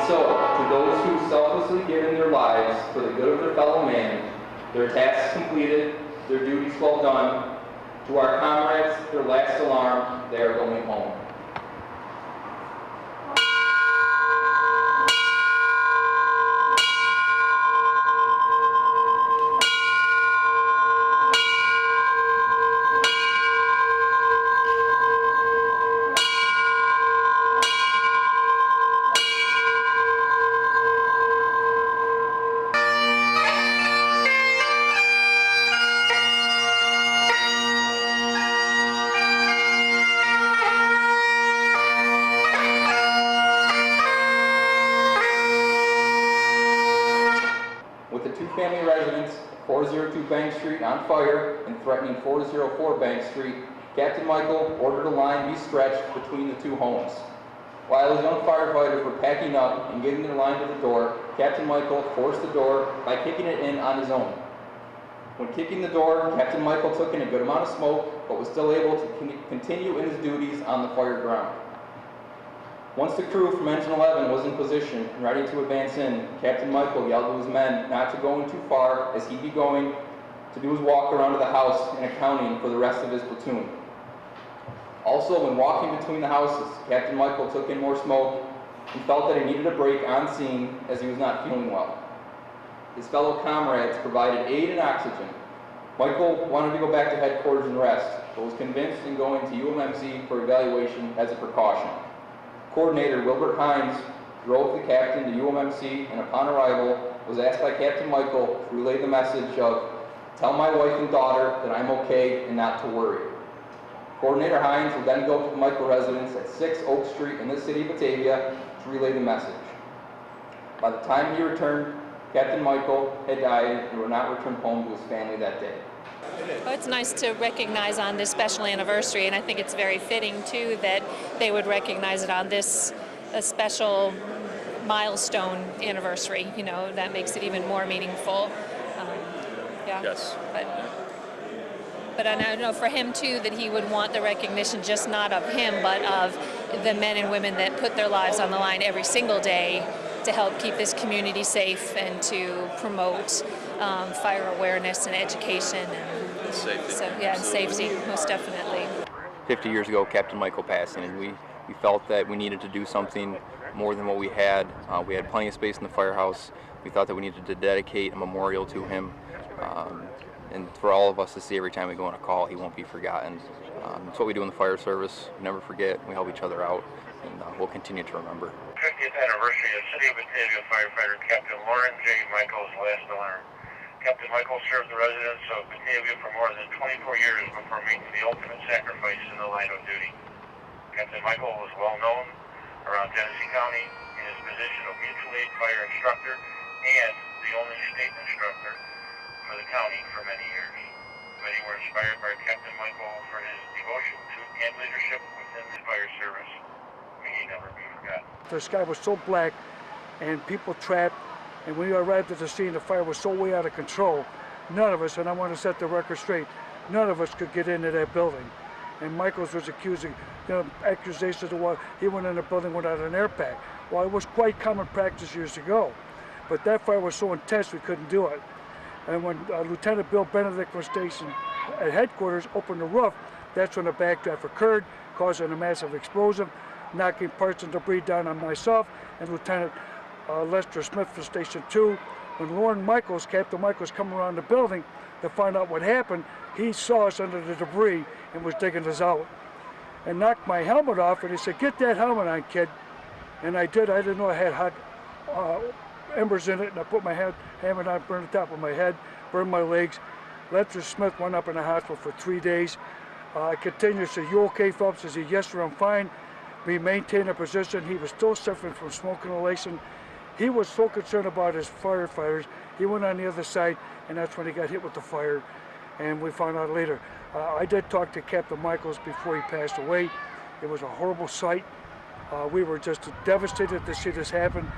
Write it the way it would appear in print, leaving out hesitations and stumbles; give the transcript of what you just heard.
so, to those who selflessly give in their lives for the good of their fellow man, their tasks completed, their duties well done, to our comrades, their last alarm, they are going home. Family residence, 402 Bank Street on fire and threatening 404 Bank Street, Captain Michael ordered a line be stretched between the two homes. While his young firefighters were packing up and getting their line to the door, Captain Michael forced the door by kicking it in on his own. When kicking the door, Captain Michael took in a good amount of smoke, but was still able to continue in his duties on the fire ground. Once the crew from Engine 11 was in position and ready to advance in, Captain Michael yelled to his men not to go in too far, as he'd be going to do his walk around to the house and accounting for the rest of his platoon. Also, when walking between the houses, Captain Michael took in more smoke and felt that he needed a break on scene as he was not feeling well. His fellow comrades provided aid and oxygen. Michael wanted to go back to headquarters and rest, but was convinced in going to UMMC for evaluation as a precaution. Coordinator Wilbert Hines drove the captain to UMMC and upon arrival was asked by Captain Michael to relay the message of, "Tell my wife and daughter that I'm okay and not to worry." Coordinator Hines would then go to the Michael residence at 6 Oak Street in the city of Batavia to relay the message. By the time he returned, Captain Michael had died and would not return home to his family that day. Well, it's nice to recognize on this special anniversary, and I think it's very fitting too that they would recognize it on this special milestone anniversary. You know, that makes it even more meaningful. Yeah. Yes. But I know for him too that he would want the recognition just not of him, but of the men and women that put their lives on the line every single day to help keep this community safe and to promote fire awareness and education and safety. So, yeah, and safety, most definitely. 50 years ago, Captain Michael passed, and we felt that we needed to do something more than what we had. We had plenty of space in the firehouse. We thought that we needed to dedicate a memorial to him, and for all of us to see every time we go on a call, he won't be forgotten. It's what we do in the fire service. We never forget. We help each other out, and we'll continue to remember. 50th anniversary of City of Batavia Firefighter Captain Loren Michael's last alarm. Captain Michael served the residents of Batavia for more than 24 years before making the ultimate sacrifice in the line of duty. Captain Michael was well known around Genesee County in his position of mutual aid fire instructor and the only state instructor for the county for many years. Many were inspired by Captain Michael for his devotion to and leadership within the fire service. May he never be forgotten. The sky was so black and people trapped, and when we arrived at the scene, the fire was so way out of control. None of us, and I want to set the record straight, none of us could get into that building. And Michaels was accusing, accusations of what he went in the building without an air pack. Well, it was quite common practice years ago, but that fire was so intense we couldn't do it. And when Lieutenant Bill Benedict was stationed at headquarters, opened the roof, that's when the backdraft occurred, causing a massive explosion, knocking parts and debris down on myself and Lieutenant Lester Smith from Station 2. When Loren Michaels, Captain Michaels, come around the building to find out what happened, he saw us under the debris and was digging us out. And knocked my helmet off, and he said, "Get that helmet on, kid." And I did. I didn't know I had hot embers in it, and I put my helmet on, burned the top of my head, burned my legs. Lester Smith went up in the hospital for 3 days. I continued to say, "You okay, Phelps?" I said, "Yes, sir, I'm fine." We maintained our position. He was still suffering from smoke inhalation. He was so concerned about his firefighters, he went on the other side, and that's when he got hit with the fire, and we found out later. I did talk to Captain Michaels before he passed away. It was a horrible sight. We were just devastated to see this happen.